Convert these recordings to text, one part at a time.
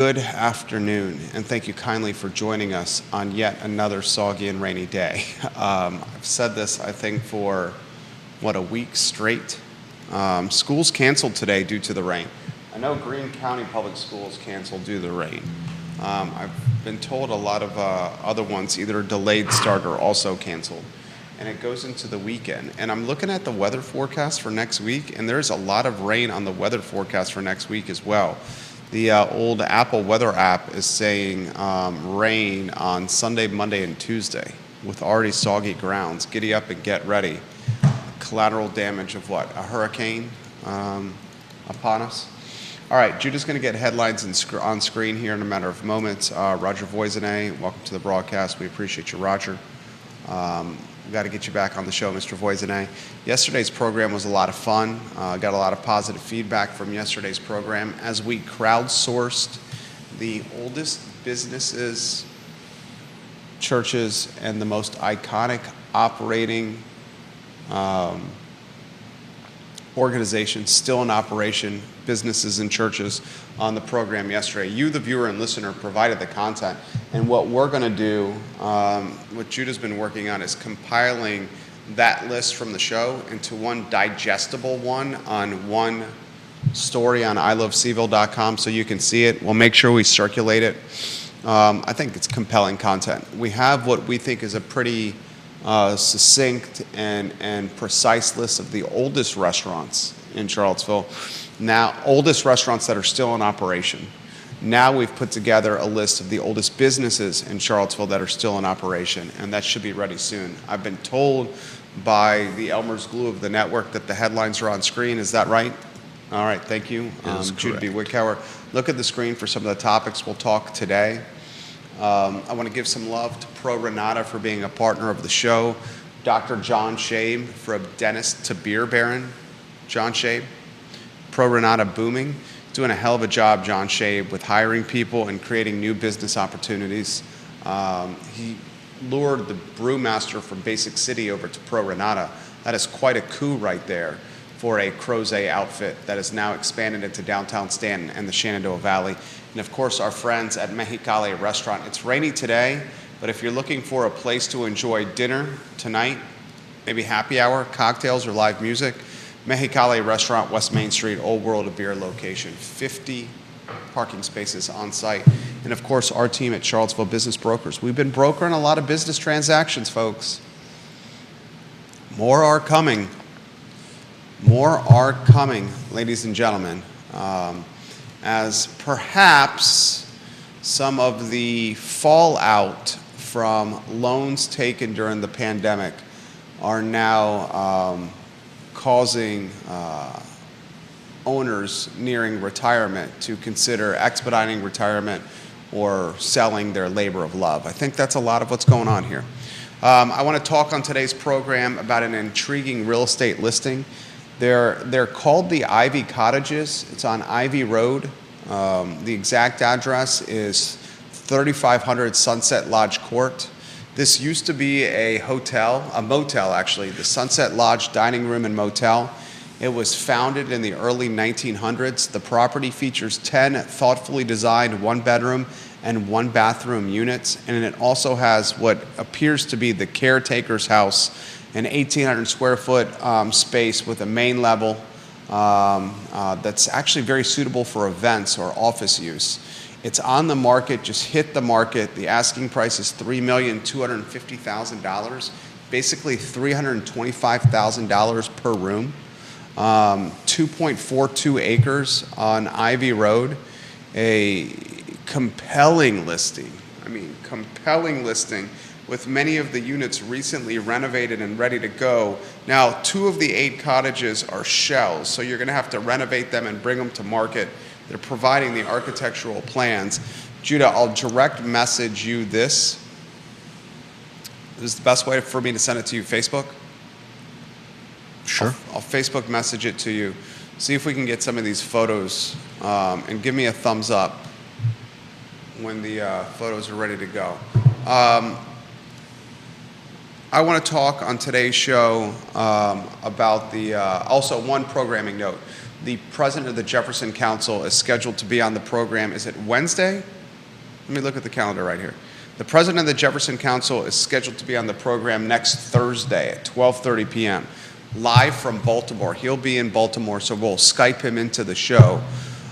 Good afternoon, and thank you kindly for joining us on yet another soggy and rainy day. I've said this, I think, for, a week straight. Schools canceled today due to the rain. I know Greene County Public Schools canceled due to the rain. I've been told a lot of other ones either delayed start or also canceled. And it goes into the weekend. And I'm looking at the weather forecast for next week, and there's a lot of rain on the weather forecast for next week as well. The old Apple weather app is saying rain on Sunday, Monday, and Tuesday with already soggy grounds. Giddy up and get ready. Collateral damage of what? A hurricane upon us? All right, Judah's going to get headlines on screen here in a matter of moments. Roger Voisinay, welcome to the broadcast. We appreciate you, Roger. We've got to get you back on the show, Mr. Voisinay. Yesterday's program was a lot of fun. Got a lot of positive feedback from yesterday's program as we crowdsourced the oldest businesses, churches, and the most iconic operating organizations still in operation, businesses and churches on the program yesterday. You, the viewer and listener, provided the content. And what we're going to do, what Judah's been working on, is compiling that list from the show into one digestible one on one story on ilovecville.com so you can see it. We'll make sure we circulate it. I think it's compelling content. We have what we think is a pretty succinct and precise list of the oldest restaurants in Charlottesville. Now, oldest restaurants that are still in operation. Now we've put together a list of the oldest businesses in Charlottesville that are still in operation, and that should be ready soon. I've been told by the Elmer's Glue of the network that the headlines are on screen. Is that right? All right, thank you. Judah B. Wickower. Look at the screen for some of the topics we'll talk today. I want to give some love to Pro Renata for being a partner of the show. Dr. John Shabe, from dentist to beer baron. John Shabe. Pro Renata booming. Doing a hell of a job, John Shabe, with hiring people and creating new business opportunities. He lured the brewmaster from Basic City over to Pro Renata. That is quite a coup right there for a Crozet outfit that has now expanded into downtown Stanton and the Shenandoah Valley. And of course, our friends at Mexicali Restaurant. It's rainy today, but if you're looking for a place to enjoy dinner tonight, maybe happy hour, cocktails, or live music, Mexicali Restaurant, West Main Street, Old World of Beer location, 50 parking spaces on site. And of course, our team at Charlottesville Business Brokers. We've been brokering a lot of business transactions, folks. More are coming. More are coming, ladies and gentlemen, as perhaps some of the fallout from loans taken during the pandemic are now causing owners nearing retirement to consider expediting retirement or selling their labor of love. I think that's a lot of what's going on here. I want to talk on today's program about an intriguing real estate listing. They're called the Ivy Cottages. It's on Ivy Road. The exact address is 3500 Sunset Lodge Court. This used to be a motel actually, the Sunset Lodge Dining Room and Motel. It was founded in the early 1900s. The property features 10 thoughtfully designed one-bedroom and one-bathroom units, and it also has what appears to be the caretaker's house, an 1,800 square foot space with a main level that's actually very suitable for events or office use. It's on the market, just hit the market. The asking price is $3,250,000, basically $325,000 per room. 2.42 acres on Ivy Road. A compelling listing. Compelling listing with many of the units recently renovated and ready to go. Now, 2 of the 8 cottages are shells, so you're going to have to renovate them and bring them to market. They're providing the architectural plans. Judah, I'll direct message you this. This is the best way for me to send it to you, Facebook? Sure. I'll Facebook message it to you. See if we can get some of these photos and give me a thumbs up when the photos are ready to go. I want to talk on today's show about also one programming note. The president of the Jefferson Council is scheduled to be on the program. Is it Wednesday? Let me look at the calendar right here. The president of the Jefferson Council is scheduled to be on the program next Thursday at 12:30 p.m. live from Baltimore. He'll be in Baltimore, so we'll Skype him into the show.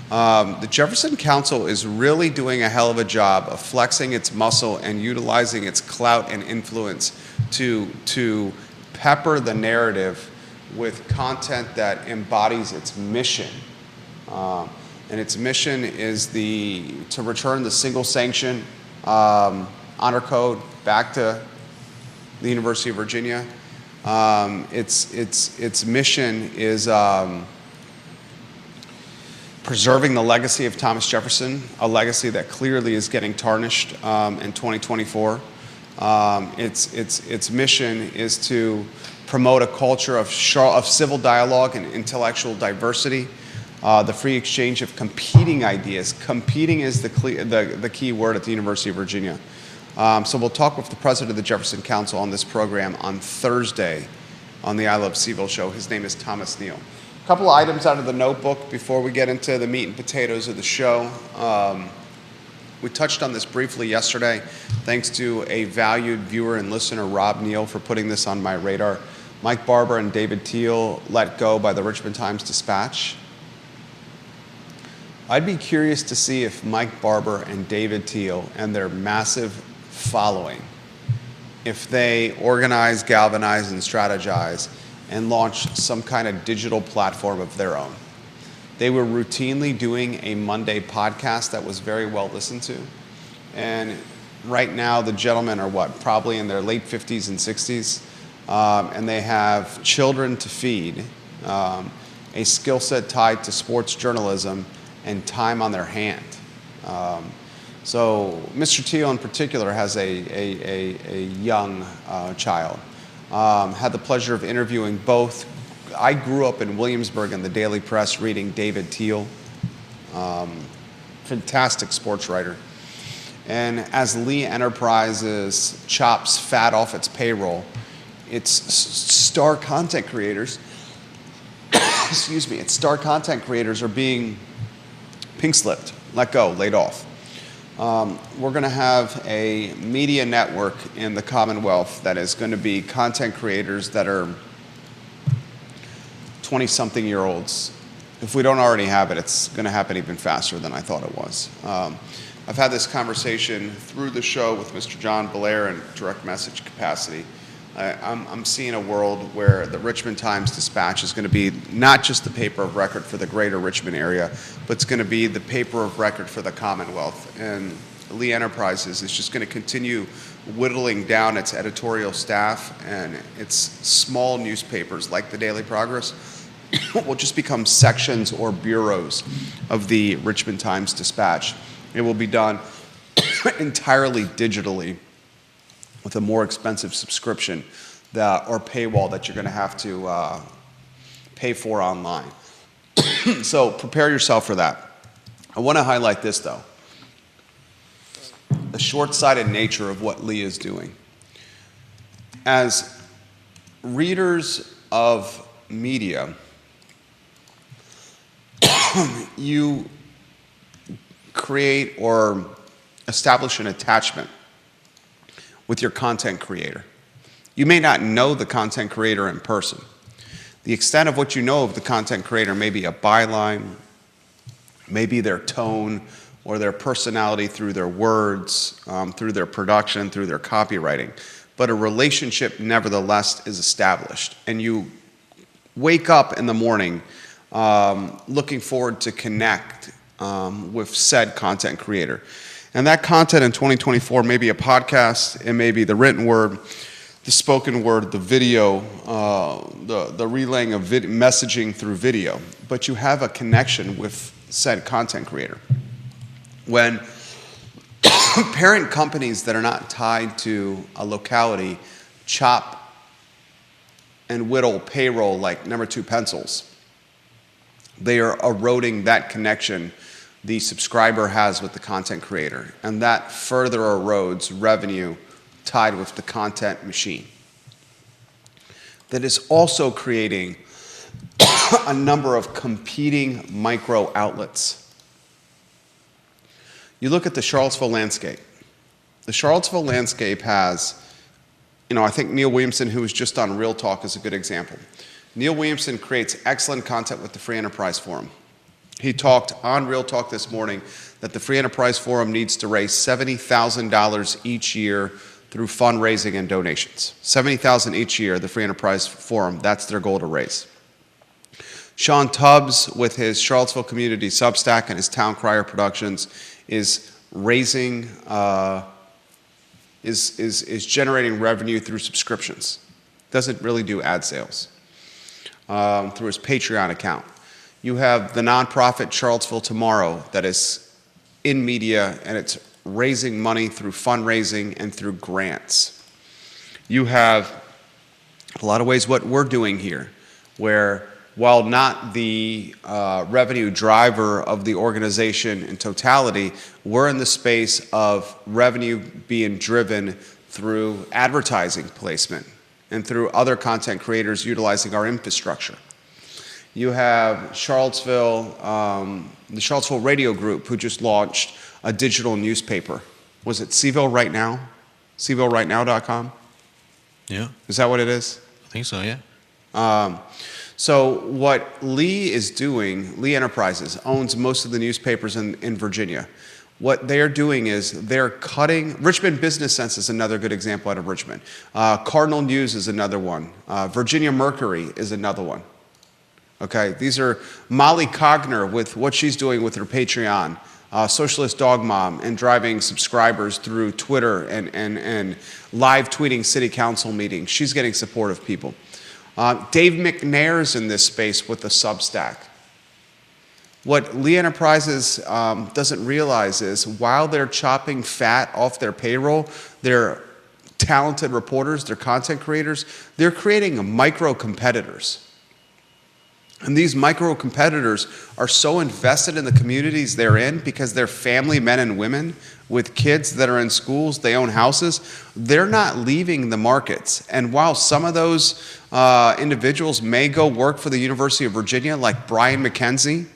The Jefferson Council is really doing a hell of a job of flexing its muscle and utilizing its clout and influence to pepper the narrative with content that embodies its mission. And its mission is to return the single sanction honor code back to the University of Virginia. Its mission is preserving the legacy of Thomas Jefferson, a legacy that clearly is getting tarnished in 2024. Its mission is to promote a culture of civil dialogue and intellectual diversity, the free exchange of competing ideas. Competing is the key word at the University of Virginia. So we'll talk with the president of the Jefferson Council on this program on Thursday on the I Love CVille Show. His name is Thomas Neal. A couple of items out of the notebook before we get into the meat and potatoes of the show. We touched on this briefly yesterday. Thanks to a valued viewer and listener, Rob Neal, for putting this on my radar. Mike Barber and David Teal let go by the Richmond Times-Dispatch. I'd be curious to see if Mike Barber and David Teal and their massive following, if they organize, galvanize, and strategize and launch some kind of digital platform of their own. They were routinely doing a Monday podcast that was very well listened to. And right now the gentlemen are probably in their late 50s and 60s. And they have children to feed, a skill set tied to sports journalism, and time on their hand. So Mr. Teal in particular has a young child. Had the pleasure of interviewing both. I grew up in Williamsburg in the Daily Press reading David Teal, fantastic sports writer. And as Lee Enterprises chops fat off its payroll, its star content creators, its star content creators are being pink-slipped, let go, laid off. We're going to have a media network in the Commonwealth that is going to be content creators that are 20-something-year-olds. If we don't already have it, it's going to happen even faster than I thought it was. I've had this conversation through the show with Mr. John Blair in direct message capacity. I'm seeing a world where the Richmond Times-Dispatch is going to be not just the paper of record for the greater Richmond area, but it's going to be the paper of record for the Commonwealth. And Lee Enterprises is just going to continue whittling down its editorial staff, and its small newspapers like the Daily Progress will just become sections or bureaus of the Richmond Times-Dispatch. It will be done entirely digitally, with a more expensive subscription or paywall that you're going to have to pay for online. So prepare yourself for that. I want to highlight this, though. The short-sighted nature of what Lee is doing. As readers of media, you create or establish an attachment with your content creator. You may not know the content creator in person. The extent of what you know of the content creator may be a byline, maybe their tone or their personality through their words, through their production, through their copywriting. But a relationship nevertheless is established. And you wake up in the morning looking forward to connect with said content creator. And that content in 2024 may be a podcast, it may be the written word, the spoken word, the video, the relaying of messaging through video. But you have a connection with said content creator. When parent companies that are not tied to a locality chop and whittle payroll like number 2 pencils, they are eroding that connection the subscriber has with the content creator, and that further erodes revenue tied with the content machine. That is also creating a number of competing micro outlets. You look at the Charlottesville landscape. The Charlottesville landscape has, I think Neil Williamson, who was just on Real Talk, is a good example. Neil Williamson creates excellent content with the Free Enterprise Forum. He talked on Real Talk this morning that the Free Enterprise Forum needs to raise $70,000 each year through fundraising and donations. $70,000 each year, the Free Enterprise Forum, that's their goal to raise. Sean Tubbs, with his Charlottesville Community Substack and his Town Crier Productions, is raising, is generating revenue through subscriptions. Doesn't really do ad sales through his Patreon account. You have the nonprofit Charlottesville Tomorrow that is in media, and it's raising money through fundraising and through grants. You have a lot of ways what we're doing here, where while not the revenue driver of the organization in totality, we're in the space of revenue being driven through advertising placement and through other content creators utilizing our infrastructure. You have Charlottesville, the Charlottesville Radio Group, who just launched a digital newspaper. Was it CVille Right Now? CVilleRightNow.com? Yeah. Is that what it is? I think so, yeah. So what Lee is doing, Lee Enterprises owns most of the newspapers in Virginia. What they're doing is they're cutting, Richmond Business Sense is another good example out of Richmond. Cardinal News is another one. Virginia Mercury is another one. Okay, these are Molly Cogner with what she's doing with her Patreon, Socialist Dog Mom, and driving subscribers through Twitter and live tweeting city council meetings. She's getting support of people. Dave McNair's in this space with the Substack. What Lee Enterprises doesn't realize is while they're chopping fat off their payroll, they're talented reporters, they're content creators, they're creating micro competitors. And these micro competitors are so invested in the communities they're in because they're family men and women with kids that are in schools, they own houses, they're not leaving the markets. And while some of those individuals may go work for the University of Virginia, like Brian McKenzie,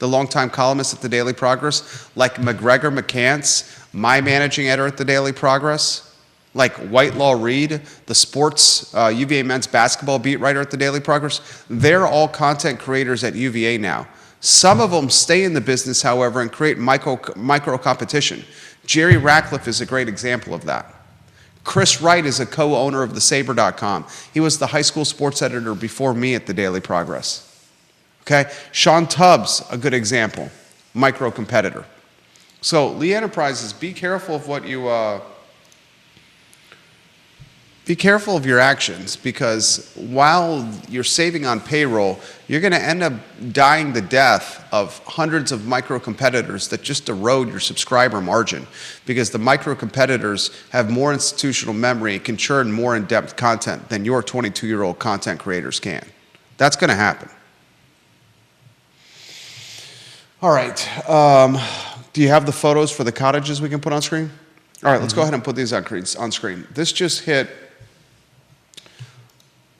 the longtime columnist at the Daily Progress, like McGregor McCants, my managing editor at the Daily Progress, like Whitelaw Reed, the sports UVA men's basketball beat writer at the Daily Progress, they're all content creators at UVA now. Some of them stay in the business, however, and create micro competition. Jerry Ratcliffe is a great example of that. Chris Wright is a co-owner of thesaber.com. He was the high school sports editor before me at the Daily Progress. Okay, Sean Tubbs, a good example, micro competitor. So Lee Enterprises, be careful of what you be careful of your actions, because while you're saving on payroll, you're going to end up dying the death of hundreds of micro competitors that just erode your subscriber margin, because the micro competitors have more institutional memory and can churn more in-depth content than your 22-year-old content creators can. That's going to happen. All right. Do you have the photos for the cottages we can put on screen? All right, let's go ahead and put these on screen. This just hit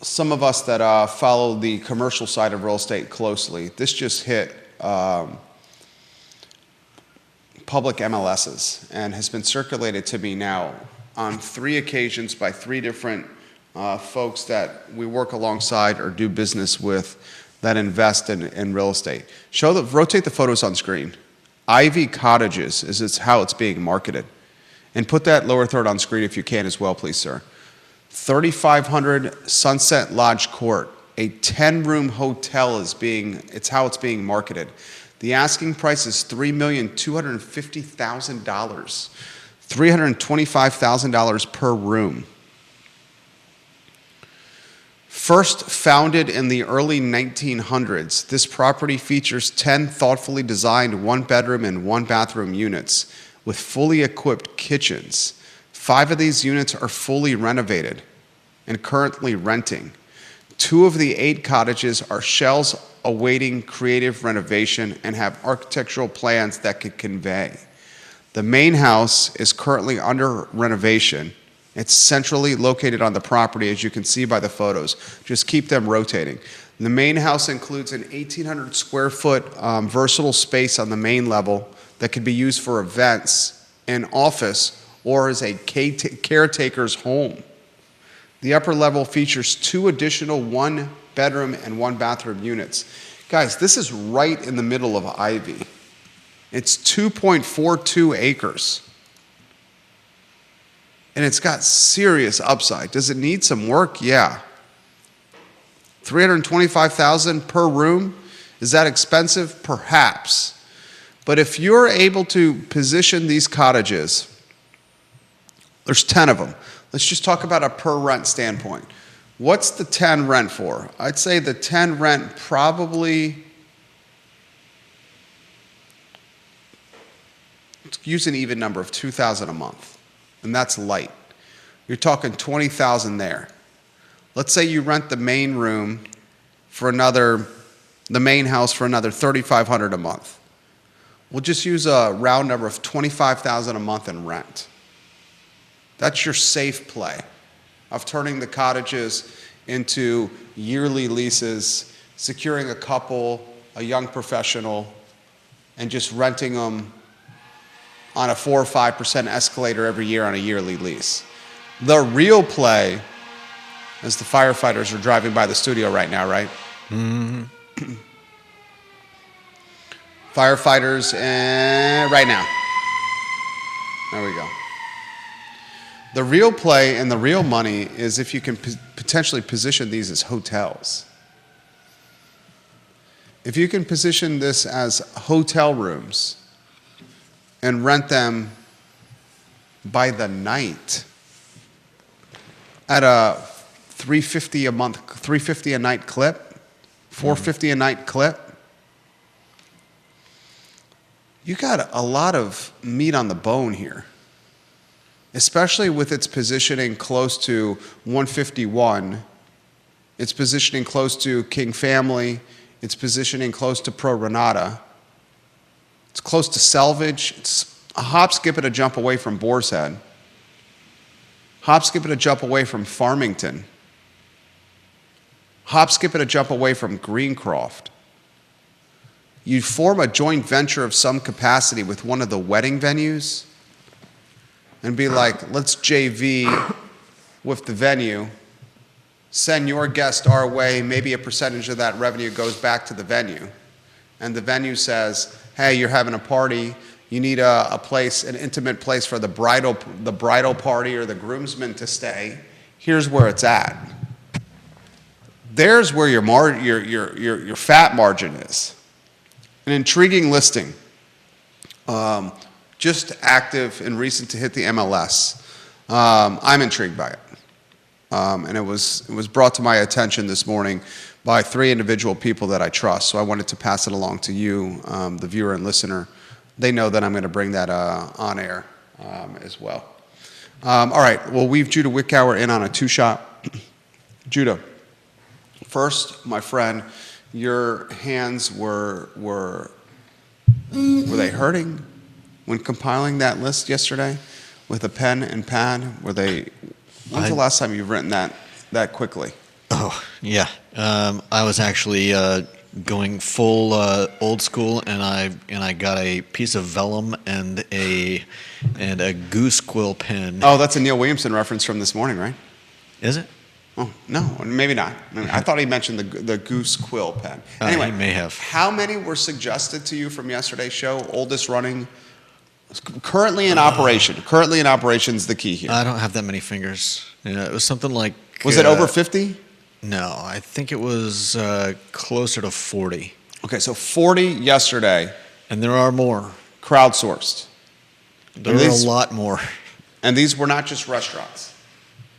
some of us that follow the commercial side of real estate closely. This just hit public MLSs and has been circulated to me now on 3 occasions by 3 different folks that we work alongside or do business with that invest in real estate. Rotate the photos on screen. Ivy Cottages is how it's being marketed. And put that lower third on screen if you can as well, please, sir. 3,500 Sunset Lodge Court, a 10-room hotel it's how it's being marketed. The asking price is $3,250,000, $325,000 per room. First founded in the early 1900s, this property features 10 thoughtfully designed 1-bedroom and 1-bathroom units with fully equipped kitchens. 5 of these units are fully renovated and currently renting. 2 of the 8 cottages are shells awaiting creative renovation and have architectural plans that could convey. The main house is currently under renovation. It's centrally located on the property, as you can see by the photos. Just keep them rotating. The main house includes an 1,800 square foot versatile space on the main level that can be used for events, an office, or as a caretaker's home. The upper level features 2 additional 1-bedroom and 1-bathroom units. Guys, this is right in the middle of Ivy. It's 2.42 acres. And it's got serious upside. Does it need some work? Yeah. $325,000 per room. Is that expensive? Perhaps. But if you're able to position these cottages, there's 10 of them. Let's just talk about a per rent standpoint. What's the 10 rent for? I'd say the 10 rent probably, use an even number of $2,000 a month. And that's light. You're talking $20,000 there. Let's say you rent the main room for the main house for another $3,500 a month. We'll just use a round number of $25,000 a month in rent. That's your safe play of turning the cottages into yearly leases, securing a couple, a young professional, and just renting them on a 4 or 5% escalator every year on a yearly lease. The real play, as the firefighters are driving by the studio right now, right? Mm-hmm. Firefighters, right now. There we go. The real play and the real money is if you can potentially position these as hotels. If you can position this as hotel rooms and rent them by the night at a $350 a month, $350 a night clip, $450 a night clip, you got a lot of meat on the bone here, especially with its positioning close to 151, its positioning close to King Family, its positioning close to Pro Renata. It's close to Selvage. It's a hop, skip, and a jump away from Boar's Head. Hop, skip, and a jump away from Farmington. Hop, skip, and a jump away from Greencroft. You form a joint venture of some capacity with one of the wedding venues and be like, let's JV with the venue, send your guest our way, maybe a percentage of that revenue goes back to the venue. And the venue says, hey, you're having a party, you need a place, an intimate place for the bridal party or the groomsmen to stay. Here's where it's at. There's where your fat margin is. An intriguing listing, just active and recent to hit the MLS. I'm intrigued by it. And it was brought to my attention this morning by 3 individual people that I trust. So I wanted to pass it along to you, the viewer and listener. They know that I'm going to bring that on air as well. All right, we'll weave Judah Wickower in on a 2-shot. Judah, first, my friend, your hands were they hurting when compiling that list yesterday with a pen and pad? When's the last time you've written that quickly? Oh, yeah. I was actually going full old school, and I got a piece of vellum and a goose quill pen. Oh, that's a Neil Williamson reference from this morning, right? Is it? Oh, no, maybe not. I thought he mentioned the goose quill pen. Anyway, he may have. How many were suggested to you from yesterday's show? Oldest running, currently in operation. Currently in operation is the key here. I don't have that many fingers. Yeah, it was something like... Was it over 50? No, I think it was closer to 40. Okay, so 40 yesterday. And there are more. Crowdsourced. There are a lot more. And these were not just restaurants.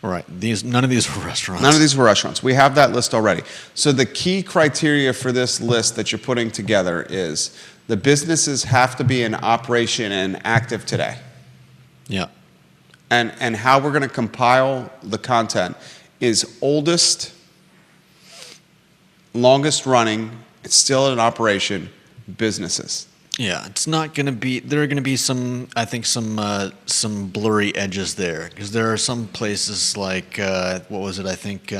Right. None of these were restaurants. None of these were restaurants. We have that list already. So the key criteria for this list that you're putting together is the businesses have to be in operation and active today. Yeah. And how we're going to compile the content is oldest, longest running, it's still in operation, businesses. Yeah, it's not going to be. There are going to be some, I think, some blurry edges there because there are some places like what was it? I think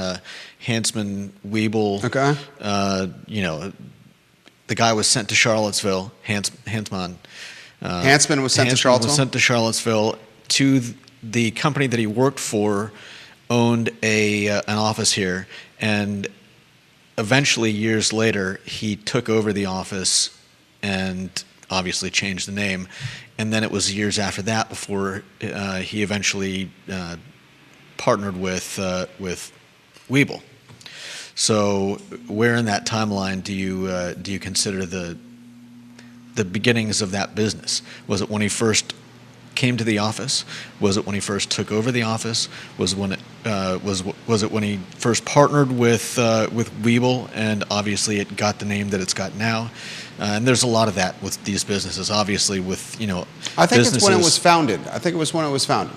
Hansman Weeble. Okay. You know, the guy was sent to Charlottesville. Hansman. Hansman was sent to Charlottesville. Was sent to Charlottesville to the company that he worked for. Owned an office here, and eventually, years later, he took over the office and obviously changed the name. And then it was years after that before he eventually partnered with Weeble. So, where in that timeline do you consider the beginnings of that business? Was it when he first came to the office? Was it when he first took over the office? Was it when he first partnered with Weeble, and obviously it got the name that it's got now? And there's a lot of that with these businesses. Obviously, with I think businesses, it's when it was founded. I think it was when it was founded.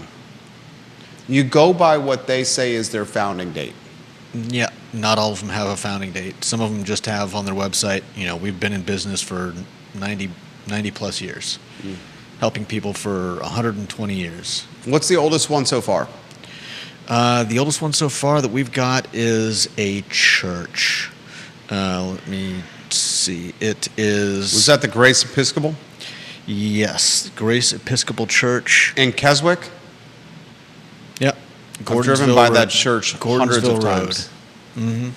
You go by what they say is their founding date. Yeah, not all of them have a founding date. Some of them just have on their website. We've been in business for 90 plus years. Helping people for 120 years. What's the oldest one so far? The oldest one so far that we've got is a church. Let me see. It is... Was that the Grace Episcopal? Yes, Grace Episcopal Church. In Keswick? Yep. I've driven by that church hundreds of times. Mm-hmm.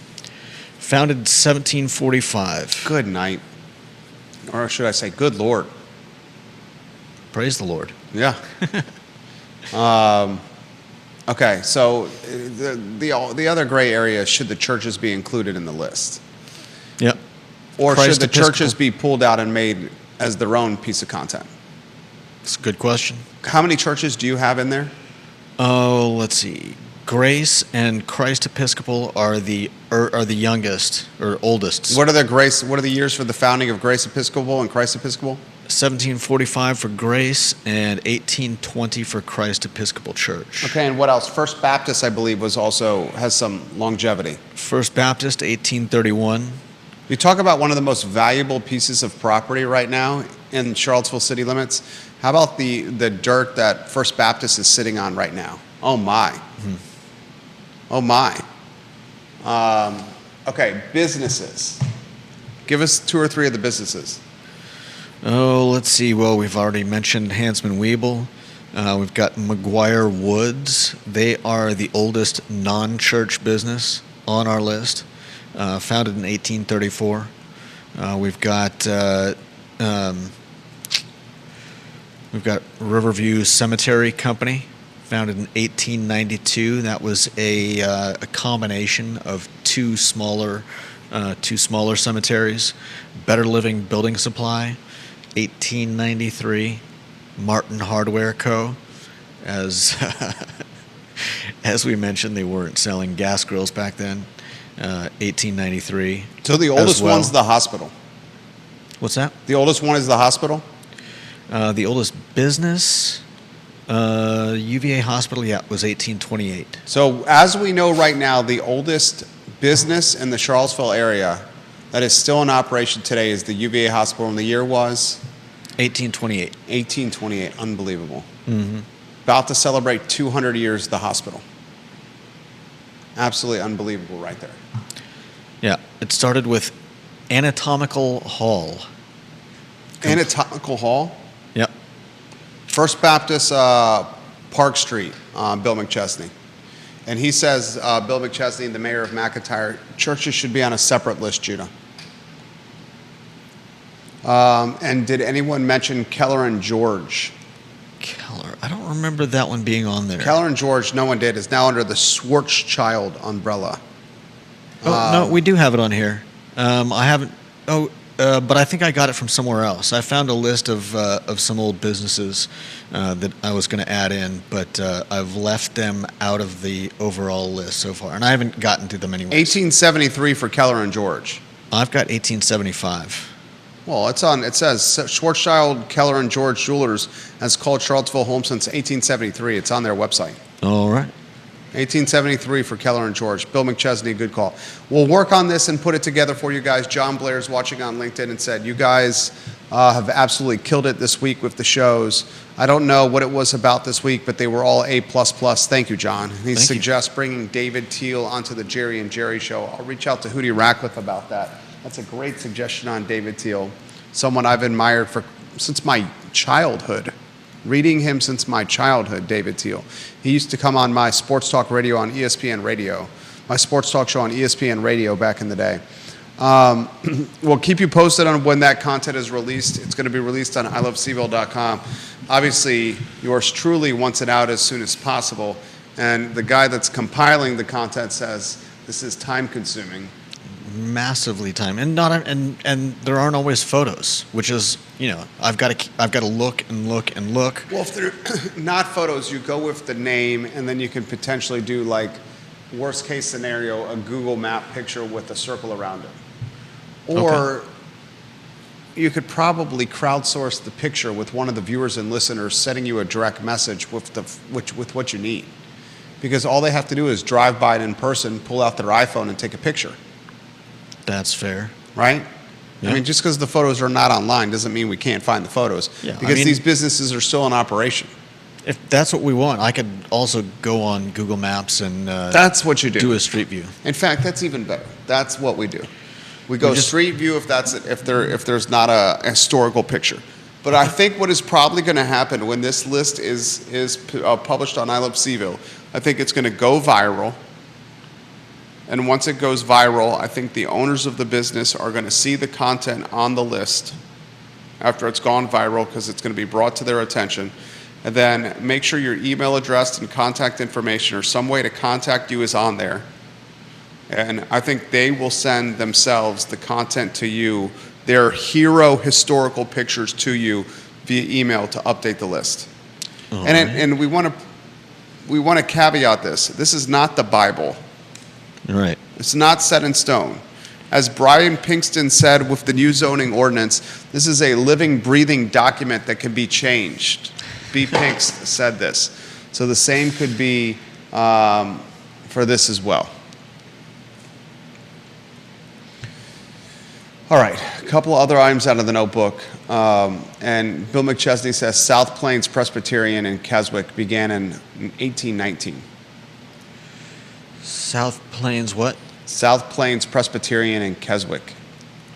Founded in 1745. Good night. Or should I say, good Lord. Praise the Lord. Yeah. Okay, so the other gray area, should the churches be included in the list? Yep. Or Christ should the Episcopal. churches be pulled out and made as their own piece of content? It's a good question. How many churches do you have in there? Oh, let's see. Grace and Christ Episcopal are the youngest or oldest. What are the years for the founding of Grace Episcopal and Christ Episcopal? 1745 for Grace and 1820 for Christ Episcopal Church. Okay, and what else? First Baptist, I believe, has some longevity. First Baptist, 1831. You talk about one of the most valuable pieces of property right now in Charlottesville city limits. How about the dirt that First Baptist is sitting on right now? Oh my. Mm-hmm. Oh my. Okay, businesses. Give us 2 or 3 of the businesses. Oh, let's see. Well, we've already mentioned Hansman Weeble. We've got McGuire Woods. They are the oldest non-church business on our list. Founded in 1834. We've got Riverview Cemetery Company, founded in 1892. That was a combination of two smaller cemeteries. Better Living Building Supply, 1893. Martin Hardware Co. As we mentioned, they weren't selling gas grills back then. 1893. So the oldest one's the hospital. What's that? The oldest one is the hospital? The oldest business, UVA Hospital, was 1828. So as we know right now, the oldest business in the Charlottesville area that is still in operation today is the UVA Hospital, and the year was? 1828. 1828. Unbelievable. Mm-hmm. About to celebrate 200 years of the hospital. Absolutely unbelievable right there. Yeah, it started with Anatomical Hall. Anatomical Hall? Yep. First Baptist, Park Street, Bill McChesney. And he says, Bill McChesney, the mayor of McIntyre, churches should be on a separate list, Judah. And did anyone mention Keller and George? Keller. I don't remember that one being on there. Keller and George, no one did, is now under the Schwarzschild umbrella. No, we do have it on here. I haven't. But I think I got it from somewhere else. I found a list of some old businesses that I was going to add in, but I've left them out of the overall list so far, and I haven't gotten to them anyway. 1873 for Keller and George. I've got 1875. Well, it says Schwarzschild, Keller and George Jewelers has called Charlottesville home since 1873. It's on their website. All right. 1873 for Keller and George. Bill McChesney, good call. We'll work on this and put it together for you guys. John Blair's watching on LinkedIn and said, you guys have absolutely killed it this week with the shows. I don't know what it was about this week, but they were all A++. Thank you, John. He suggests bringing David Teal onto the Jerry and Jerry show. I'll reach out to Hootie Ratcliffe about that. That's a great suggestion on David Teal, someone I've admired since my childhood. Reading him since my childhood, David Teal. He used to come on my sports talk radio on ESPN Radio, my sports talk show on ESPN Radio back in the day. We'll keep you posted on when that content is released. It's going to be released on ilovecville.com. Obviously, yours truly wants it out as soon as possible, and the guy that's compiling the content says this is time-consuming. Massively time, and there aren't always photos, which is, I've got to look and look and look. Well, if they're not photos, you go with the name, and then you can potentially do, like, worst case scenario, a Google map picture with a circle around it. Or you could probably crowdsource the picture with one of the viewers and listeners sending you a direct message with what you need, because all they have to do is drive by it in person, pull out their iPhone, and take a picture. That's fair. Right? Yeah. I mean, just because the photos are not online doesn't mean we can't find the photos. Yeah, because these businesses are still in operation. If that's what we want, I could also go on Google Maps and that's what you do a street view. In fact, that's even better. That's what we do. We go street view if there's not a historical picture. But I think what is probably going to happen when this list is published on I Love CVille, I think it's going to go viral. And once it goes viral, I think the owners of the business are going to see the content on the list after it's gone viral, because it's going to be brought to their attention. And then make sure your email address and contact information or some way to contact you is on there. And I think they will send themselves the content to you, their hero historical pictures to you via email to update the list. And we want to caveat this. This is not the Bible. Right. It's not set in stone. As Brian Pinkston said with the new zoning ordinance, this is a living, breathing document that can be changed. B. Pinks said this. So the same could be for this as well. All right, a couple of other items out of the notebook. And Bill McChesney says South Plains Presbyterian in Keswick began in 1819. South Plains what? South Plains Presbyterian in Keswick.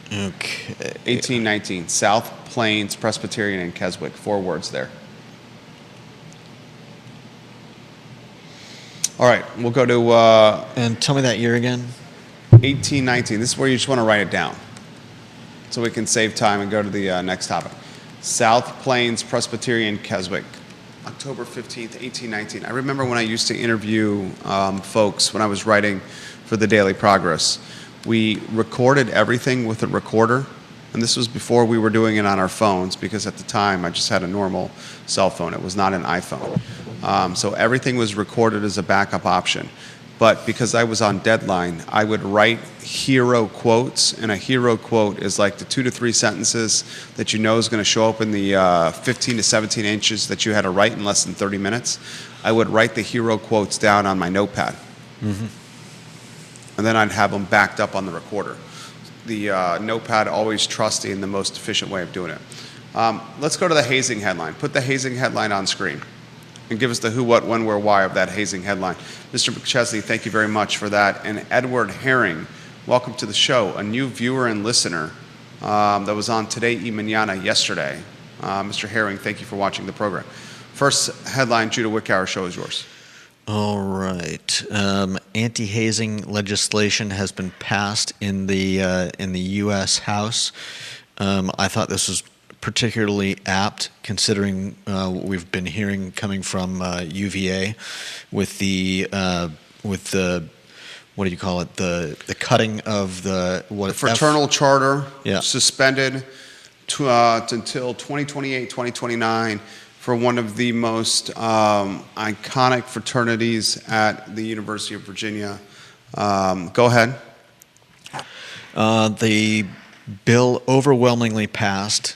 Okay. 1819. South Plains Presbyterian in Keswick. 4 words there. All right, we'll go to and tell me that year again. 1819. This is where you just want to write it down so we can save time and go to the next topic. South Plains Presbyterian, Keswick. October 15th, 1819. I remember when I used to interview folks when I was writing for the Daily Progress. We recorded everything with a recorder, and this was before we were doing it on our phones, because at the time I just had a normal cell phone. It was not an iPhone. So everything was recorded as a backup option. But because I was on deadline, I would write hero quotes, and a hero quote is like the 2 to 3 sentences that you know is going to show up in the 15 to 17 inches that you had to write in less than 30 minutes. I would write the hero quotes down on my notepad. Mm-hmm. And then I'd have them backed up on the recorder. The notepad always trusty and the most efficient way of doing it. Let's go to the hazing headline. Put the hazing headline on screen and give us the who, what, when, where, why of that hazing headline. Mr. McChesney, thank you very much for that. And Edward Herring, welcome to the show, a new viewer and listener that was on Today y Mañana yesterday. Mr. Herring, thank you for watching the program. First headline, Judah Wickower, show is yours. All right. Anti-hazing legislation has been passed in the U.S. House. I thought this was particularly apt, considering what we've been hearing coming from UVA with the what do you call it, the cutting of the fraternal charter, yeah, suspended until 2028, 2029 for one of the most iconic fraternities at the University of Virginia. Go ahead. The bill overwhelmingly passed.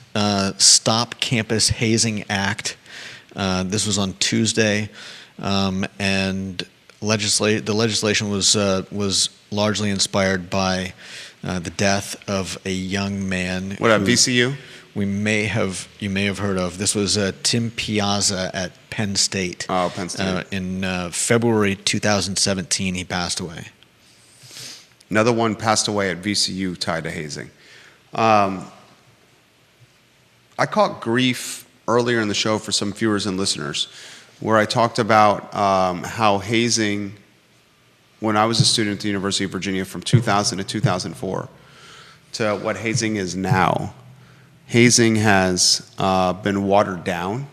Stop Campus Hazing Act. This was on Tuesday, and the legislation was largely inspired by the death of a young man. What at VCU? You may have heard of. This was Tim Piazza at Penn State. Oh, Penn State. In February 2017, he passed away. Another one passed away at VCU tied to hazing. I caught grief earlier in the show for some viewers and listeners, where I talked about how hazing, when I was a student at the University of Virginia from 2000 to 2004, to what hazing is now. Hazing has been watered down.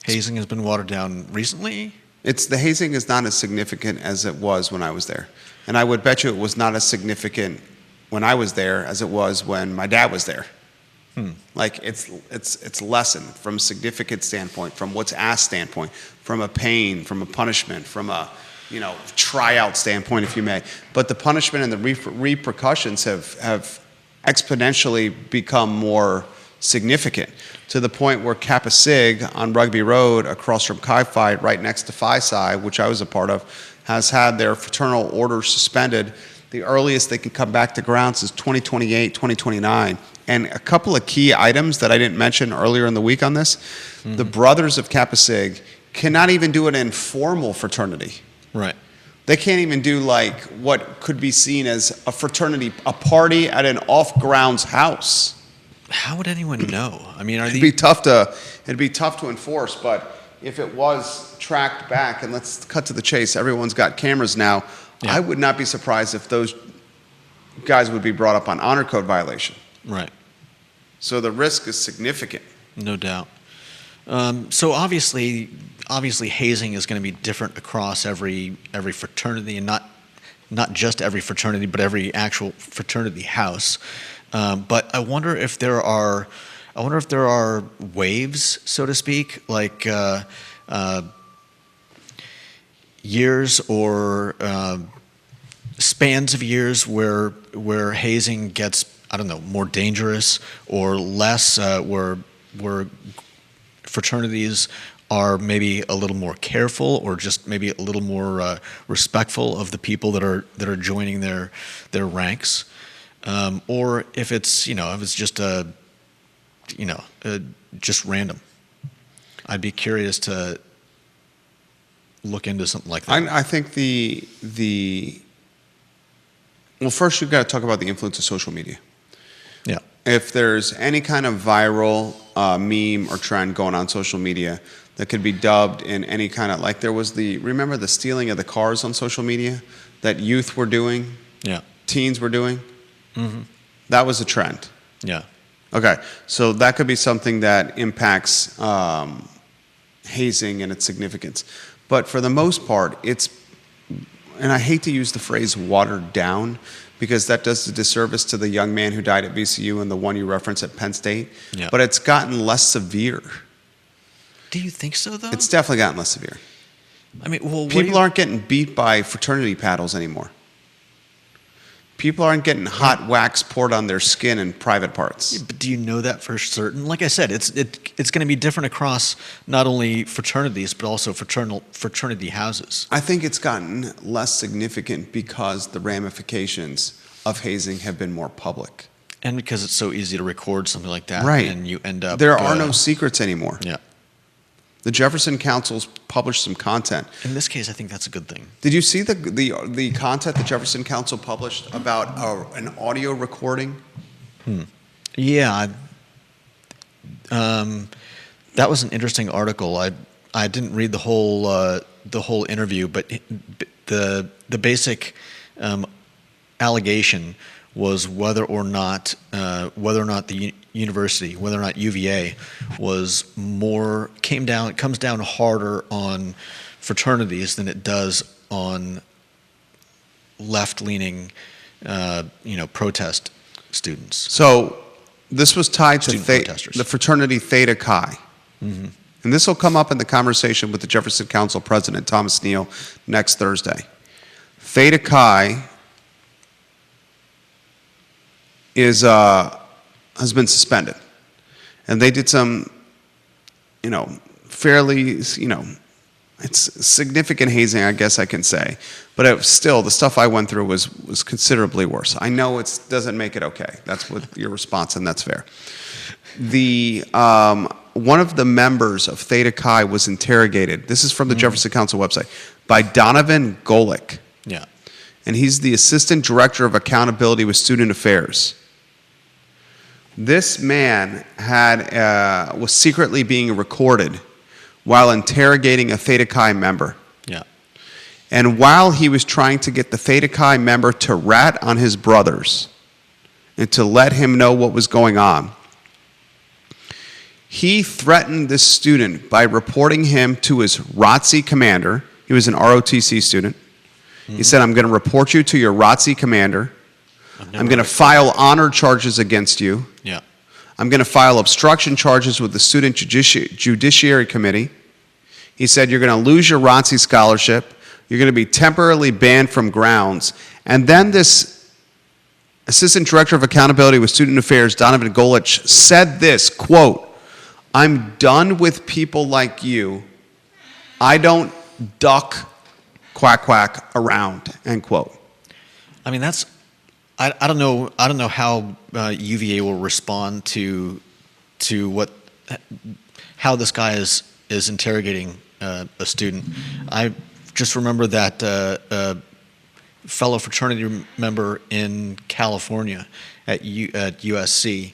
Hazing has been watered down recently? The hazing is not as significant as it was when I was there. And I would bet you it was not as significant when I was there as it was when my dad was there. Like it's lessened from a significant standpoint, from what's asked standpoint, from a pain, from a punishment, from a tryout standpoint, if you may. But the punishment and the repercussions have exponentially become more significant, to the point where Kappa Sig on Rugby Road across from Chi Phi, right next to Phi Psi, which I was a part of, has had their fraternal order suspended. The earliest they can come back to grounds is 2028, 2029. And a couple of key items that I didn't mention earlier in the week on this, the brothers of Kappa Sig cannot even do an informal fraternity. Right. They can't even do like what could be seen as a fraternity, a party at an off-grounds house. How would anyone know? I mean, it'd be tough to enforce, but if it was tracked back, and let's cut to the chase, everyone's got cameras now, I would not be surprised if those guys would be brought up on honor code violation. Right. So the risk is significant. No doubt. So obviously hazing is going to be different across every fraternity, and not just every fraternity, but every actual fraternity house. But I wonder if there are waves, so to speak, like years or spans of years where hazing gets, I don't know, more dangerous or less, where fraternities are maybe a little more careful, or just maybe a little more respectful of the people that are joining their ranks, or if it's just just random. I'd be curious to look into something like that. I think well, first you've got to talk about the influence of social media. Yeah. If there's any kind of viral meme or trend going on social media that could be dubbed in any kind of, like there was remember the stealing of the cars on social media that youth were doing? Yeah. Teens were doing? Mm-hmm. That was a trend. Yeah. Okay, so that could be something that impacts hazing and its significance. But for the most part, and I hate to use the phrase watered down, because that does a disservice to the young man who died at VCU and the one you referenced at Penn State. Yeah. But it's gotten less severe. Do you think so, though? It's definitely gotten less severe. I mean, well, people aren't getting beat by fraternity paddles anymore. People aren't getting hot wax poured on their skin in private parts. But do you know that for certain? Like I said, it's going to be different across not only fraternities but also fraternity houses. I think it's gotten less significant because the ramifications of hazing have been more public. And because it's so easy to record something like that. Right. And you end up... There are no secrets anymore. Yeah. The Jefferson Council's published some content. In this case, I think that's a good thing. Did you see the content the Jefferson Council published about an audio recording? Yeah. That was an interesting article. I didn't read the whole interview, but the basic allegation was whether or not the university, whether or not UVA comes down harder on fraternities than it does on left-leaning, protest students. So this was tied to protesters. The fraternity Theta Chi. Mm-hmm. And this will come up in the conversation with the Jefferson Council President, Thomas Neal, next Thursday. Theta Chi has been suspended, and they did some, fairly, It's significant hazing, I guess I can say. But it was still, the stuff I went through was considerably worse. I know it doesn't make it okay. That's what your response, and that's fair. One of the members of Theta Chi was interrogated. This is from the Jefferson Council website, by Donovan Golick. Yeah. And he's the Assistant Director of Accountability with Student Affairs. This man was secretly being recorded while interrogating a Theta Chi member. Yeah. And while he was trying to get the Theta Chi member to rat on his brothers and to let him know what was going on, he threatened this student by reporting him to his ROTC commander. He was an ROTC student. He said, I'm going to report you to your ROTC commander. I'm going to file honor charges against you. Yeah. I'm going to file obstruction charges with the Student Judiciary Committee. He said, you're going to lose your ROTC scholarship. You're going to be temporarily banned from grounds. And then this Assistant Director of Accountability with Student Affairs, Donovan Golich, said this, quote, I'm done with people like you. I don't duck, quack, quack around, end quote. I mean, I don't know how UVA will respond to how this guy is interrogating a student. I just remember that a fellow fraternity member in California at USC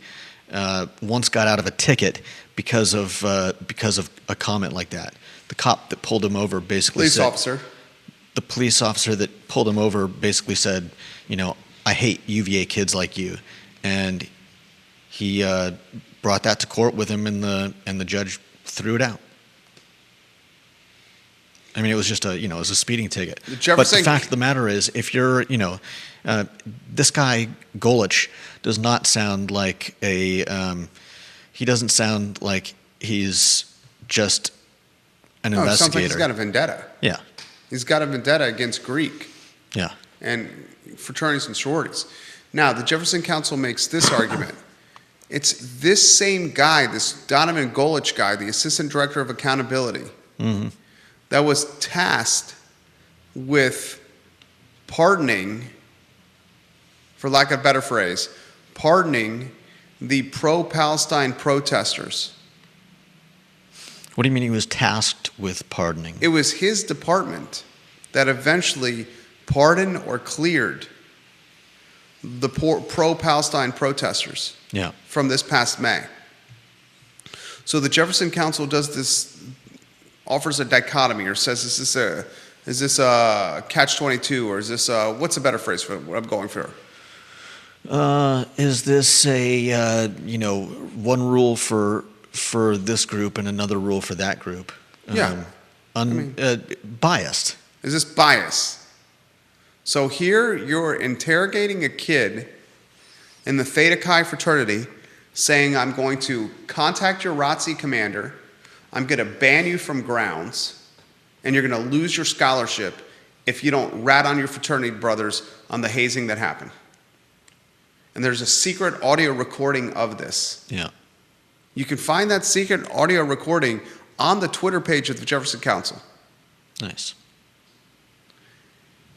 once got out of a ticket because of a comment like that. The cop that pulled him over basically Police said, officer. The police officer that pulled him over basically said, I hate UVA kids like you, and he brought that to court with him, and the judge threw it out. I mean, it was just it was a speeding ticket. But the fact of the matter is, if you're, this guy Golich does not sound like he doesn't sound like he's just an investigator. It sounds like he's got a vendetta. Yeah. He's got a vendetta against Greek. Yeah. And fraternities and sororities. Now, the Jefferson Council makes this argument. It's this same guy, this Donovan Golich guy, the Assistant Director of Accountability, that was tasked with pardoning, for lack of a better phrase, pardoning the pro-Palestine protesters. What do you mean he was tasked with pardoning? It was his department that eventually pardoned or cleared the pro-Palestine protesters from this past May. So the Jefferson Council offers a dichotomy, or says, is this a catch-22, or is this what's a better phrase for what I'm going for? Is this a one rule for this group and another rule for that group? Yeah. Biased. Is this bias? So here you're interrogating a kid in the Theta Chi fraternity, saying, I'm going to contact your ROTC commander, I'm going to ban you from grounds, and you're going to lose your scholarship if you don't rat on your fraternity brothers on the hazing that happened. And there's a secret audio recording of this. Yeah. You can find that secret audio recording on the Twitter page of the Jefferson Council. Nice.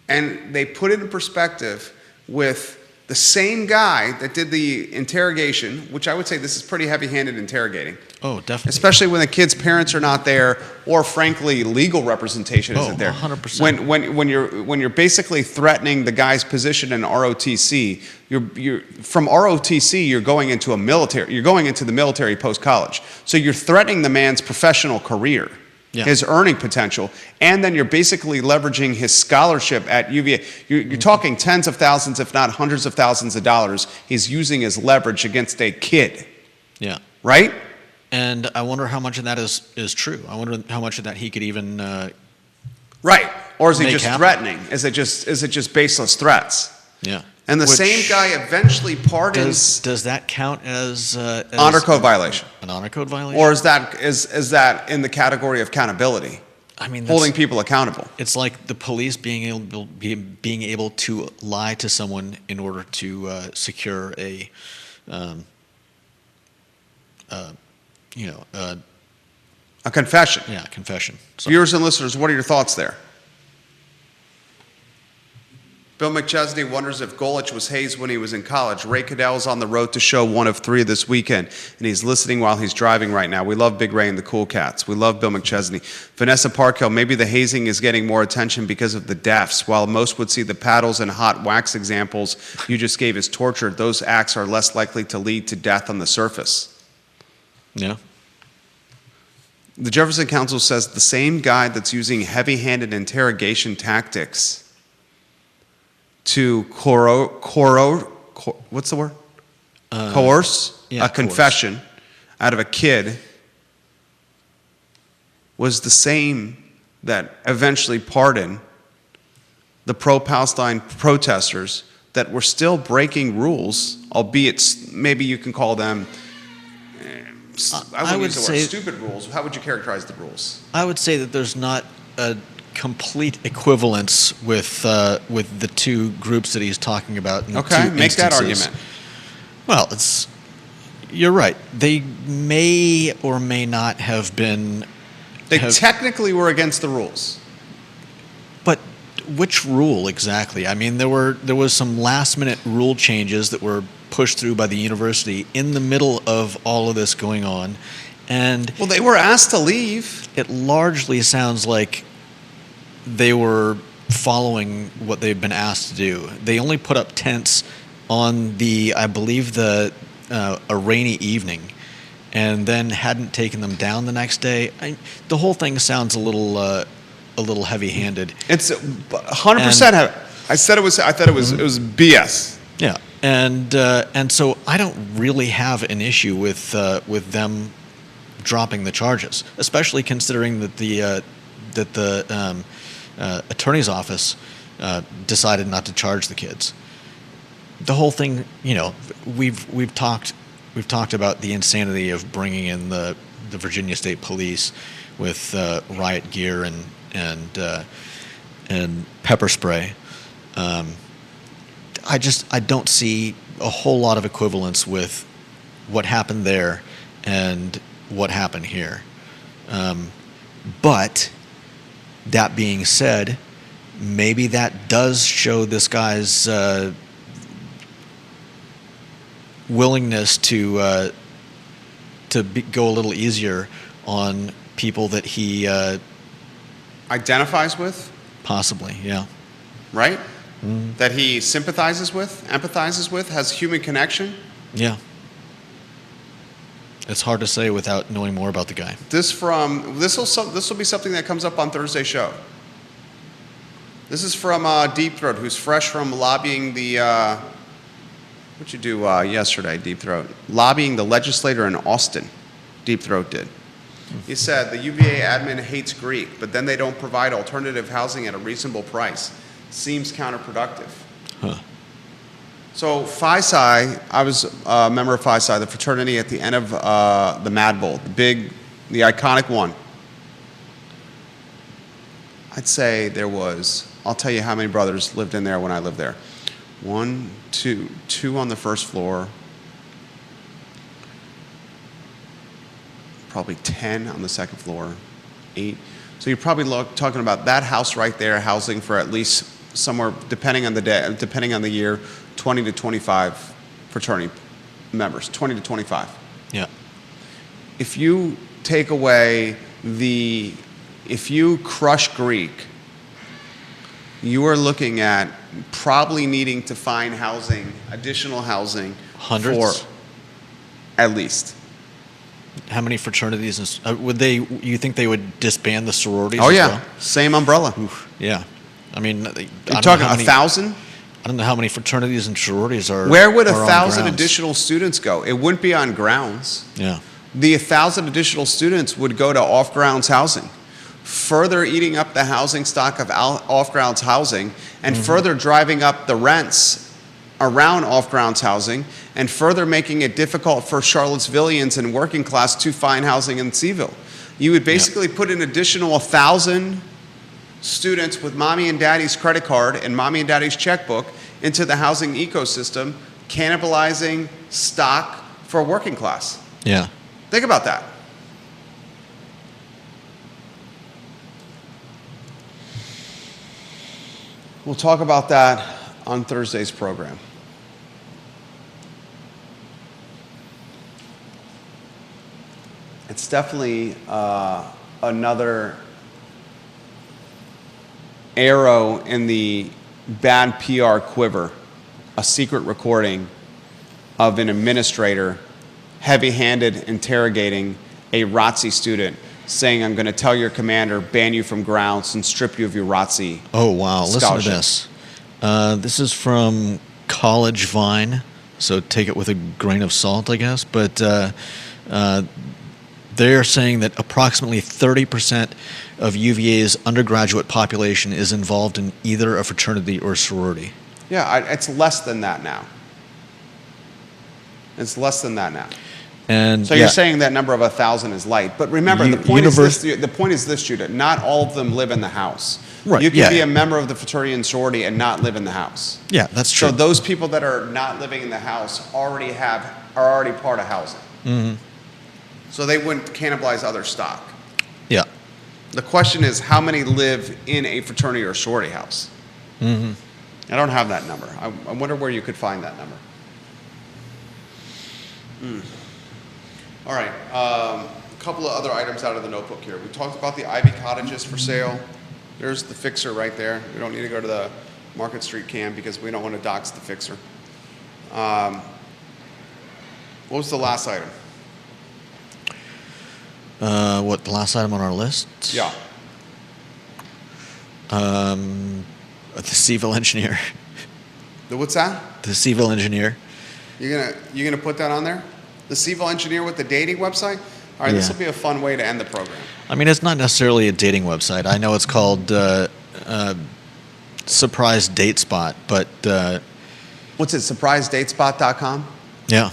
And they put it in perspective with the same guy that did the interrogation, which I would say this is pretty heavy-handed interrogating. Oh, definitely. Especially when the kid's parents are not there, or frankly, legal representation isn't there. 100%. When you're basically threatening the guy's position in ROTC, you're from ROTC you're going into the military post-college. So you're threatening the man's professional career. Yeah. His earning potential, and then you're basically leveraging his scholarship at UVA. You're talking tens of thousands, if not hundreds of thousands of dollars he's using as leverage against a kid. Yeah. Right? And I wonder how much of that is true. I wonder how much of that he could even right. Or is he just happen. threatening? Is it just baseless threats? Yeah. And the same guy eventually pardons. Does that count as honor code violation? An honor code violation? Or is that in the category of accountability? I mean, holding people accountable. It's like the police being able to lie to someone in order to secure a A confession. Yeah, confession. So, Viewers and listeners, what are your thoughts there? Bill McChesney wonders if Golich was hazed when he was in college. Ray Cadell is on the road to show 1 of 3 this weekend, and he's listening while he's driving right now. We love Big Ray and the Cool Cats. We love Bill McChesney. Vanessa Parkhill, maybe the hazing is getting more attention because of the deaths. While most would see the paddles and hot wax examples you just gave as torture, those acts are less likely to lead to death on the surface. yeah. The Jefferson Council says the same guy that's using heavy-handed interrogation tactics to what's the word? Coerce a confession out of a kid was the same that eventually pardoned the pro-Palestine protesters that were still breaking rules, albeit maybe you can call them, I would use the word stupid rules. How would you characterize the rules? I would say that there's not a complete equivalence with the two groups that he's talking about. In Okay, two make that instances. argument. Well, you're right. They may or may not have been. They technically were against the rules. But which rule exactly? I mean, there was some last-minute rule changes that were pushed through by the university in the middle of all of this going on, and Well, they were asked to leave. it largely sounds like they were following what they've been asked to do. They only put up tents on I believe a rainy evening, and then hadn't taken them down the next day. The whole thing sounds a little heavy-handed. It's 100% heavy. I thought it was BS. Yeah, and so I don't really have an issue with them dropping the charges, especially considering that the attorney's office decided not to charge the kids. The whole thing, we've talked about the insanity of bringing in the Virginia State Police with riot gear and pepper spray. I don't see a whole lot of equivalence with what happened there and what happened here. But that being said, maybe that does show this guy's willingness to go a little easier on people that he Identifies with, possibly, yeah. right? That he sympathizes with, empathizes with, has human connection. Yeah. It's hard to say without knowing more about the guy. This will be something that comes up on Thursday's show. This is from Deep Throat, who's fresh from lobbying the what'd you do yesterday, Deep Throat? Lobbying the legislator in Austin. Deep Throat did. He said the UVA admin hates Greek, but then they don't provide alternative housing at a reasonable price. Seems counterproductive. Huh. So Phi Psi, I was a member of Phi Psi, the fraternity at the end of the Mad Bowl, the iconic one. I'd say there was, I'll tell you how many brothers lived in there when I lived there. 1, 2 on the first floor, probably 10 on the second floor, 8. So you're probably talking about that house right there, housing for at least somewhere, depending on the day, depending on the year, 20 to 25 fraternity members, 20 to 25. Yeah. If you take away if you crush Greek, you are looking at probably needing to find housing, additional housing. Hundreds? For at least. How many fraternities you think they would disband the sororities? Oh as yeah, well? same umbrella. Oof, yeah. I mean, You're talking 1,000? I don't know how many fraternities and sororities are. Where would are on 1,000 grounds. additional students go? It wouldn't be on grounds. Yeah. The 1,000 additional students would go to off-grounds housing, further eating up the housing stock of off-grounds housing, and further driving up the rents around off-grounds housing, and further making it difficult for Charlottesvillians and working class to find housing in CVille. You would basically put an additional 1,000 students with mommy and daddy's credit card and mommy and daddy's checkbook into the housing ecosystem, cannibalizing stock for working class. Yeah. Think about that. We'll talk about that on Thursday's program. It's definitely another arrow in the bad PR quiver, a secret recording of an administrator heavy-handed interrogating a ROTC student, saying, "I'm going to tell your commander, ban you from grounds, and strip you of your ROTC." Oh, wow. scholarship. Listen to this. This is from College Vine, so take it with a grain of salt, I guess. But they're saying that approximately 30% of UVA's undergraduate population is involved in either a fraternity or sorority. Yeah, it's less than that now. It's less than that now. And so you're saying that number of 1,000 is light. But remember, the point is this, Judah. Not all of them live in the house. Right, You can be a member of the fraternity and sorority and not live in the house. Yeah, that's true. So those people that are not living in the house are already part of housing. Mm-hmm. So they wouldn't cannibalize other stock. Yeah. The question is, how many live in a fraternity or sorority house? Mm-hmm. I don't have that number. I wonder where you could find that number. All right. A couple of other items out of the notebook here. We talked about the Ivy Cottages for sale. There's the fixer right there. We don't need to go to the Market Street cam because we don't want to dox the fixer. What was the last item? The last item on our list? Yeah. The CVille engineer. What's that? The CVille engineer. You're gonna put that on there? The CVille engineer with the dating website? All right, This will be a fun way to end the program. I mean, it's not necessarily a dating website. I know it's called Surprise Date Spot, but... What's it, surprisedatespot.com? Yeah.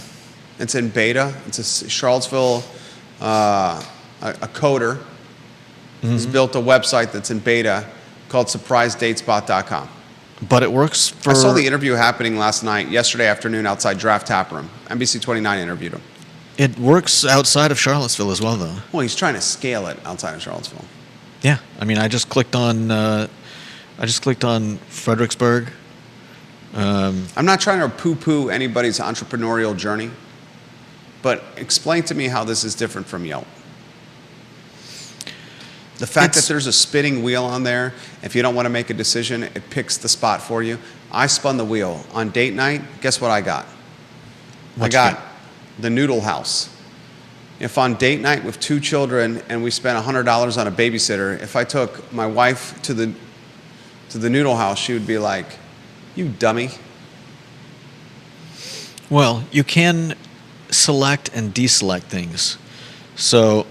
It's in beta. It's a Charlottesville, a coder has built a website that's in beta called surprisedatespot.com. But it works for... I saw the interview happening yesterday afternoon outside Draft Tap Room. NBC 29 interviewed him. It works outside of Charlottesville as well, though. Well, he's trying to scale it outside of Charlottesville. Yeah, I mean, I just clicked on Fredericksburg. I'm not trying to poo-poo anybody's entrepreneurial journey, but explain to me how this is different from Yelp. The fact that there's a spinning wheel on there, if you don't want to make a decision, it picks the spot for you. I spun the wheel. On date night, guess what I got? I got the Noodle House. If on date night with 2 children and we spent $100 on a babysitter, if I took my wife to the Noodle House, she would be like, "You dummy." Well, you can select and deselect things. So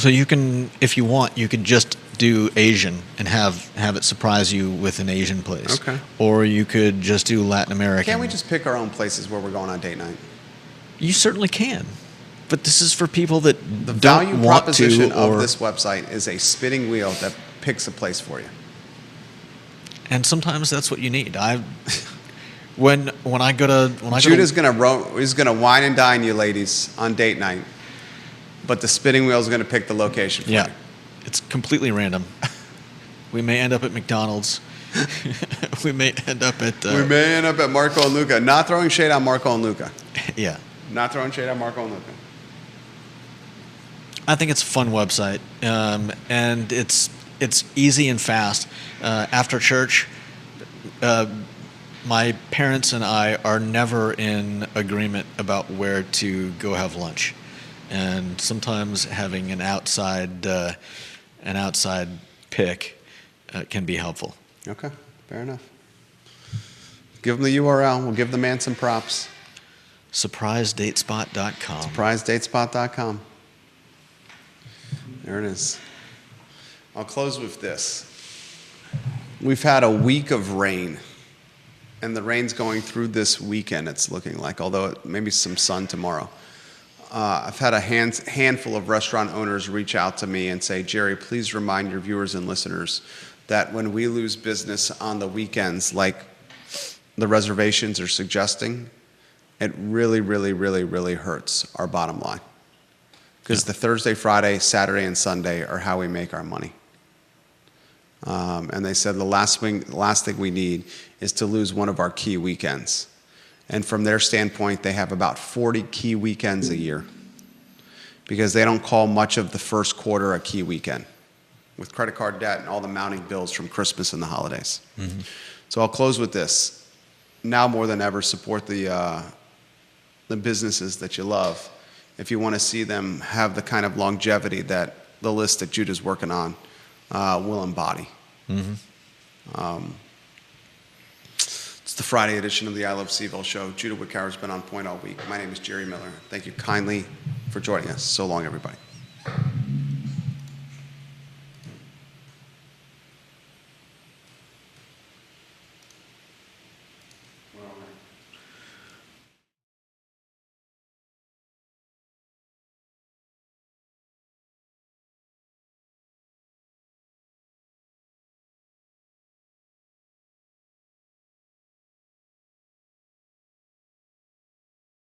you can, if you want, you could just do Asian and have it surprise you with an Asian place. Okay. Or you could just do Latin American. Can't we just pick our own places where we're going on date night? You certainly can. But this is for people that The don't value want proposition to, of or, this website is a spinning wheel that picks a place for you. and sometimes that's what you need. When I go to Judah's gonna wine and dine you ladies on date night, but the spinning wheel is gonna pick the location for you. It's completely random. We may end up at McDonald's. We may end up at... We may end up at Marco and Luca. Not throwing shade on Marco and Luca. Yeah. Not throwing shade on Marco and Luca. I think it's a fun website, and it's easy and fast. After church, my parents and I are never in agreement about where to go have lunch, and sometimes having an outside pick can be helpful. Okay, fair enough. Give them the URL. We'll give the man some props. SurpriseDatespot.com. SurpriseDatespot.com. There it is. I'll close with this. We've had a week of rain, and the rain's going through this weekend, it's looking like, although maybe some sun tomorrow. I've had a handful of restaurant owners reach out to me and say, "Jerry, please remind your viewers and listeners that when we lose business on the weekends, like the reservations are suggesting, it really, really, really, really hurts our bottom line. Because the Thursday, Friday, Saturday, and Sunday are how we make our money." And they said the last thing we need is to lose one of our key weekends. And from their standpoint, they have about 40 key weekends a year because they don't call much of the first quarter a key weekend with credit card debt and all the mounting bills from Christmas and the holidays. Mm-hmm. So I'll close with this. Now more than ever, support the businesses that you love if you want to see them have the kind of longevity that the list that Judah's working on will embody. Mm-hmm. It's the Friday edition of the I Love CVille Show. Judah Wickower's been on point all week. My name is Jerry Miller. Thank you kindly for joining us. So long, everybody.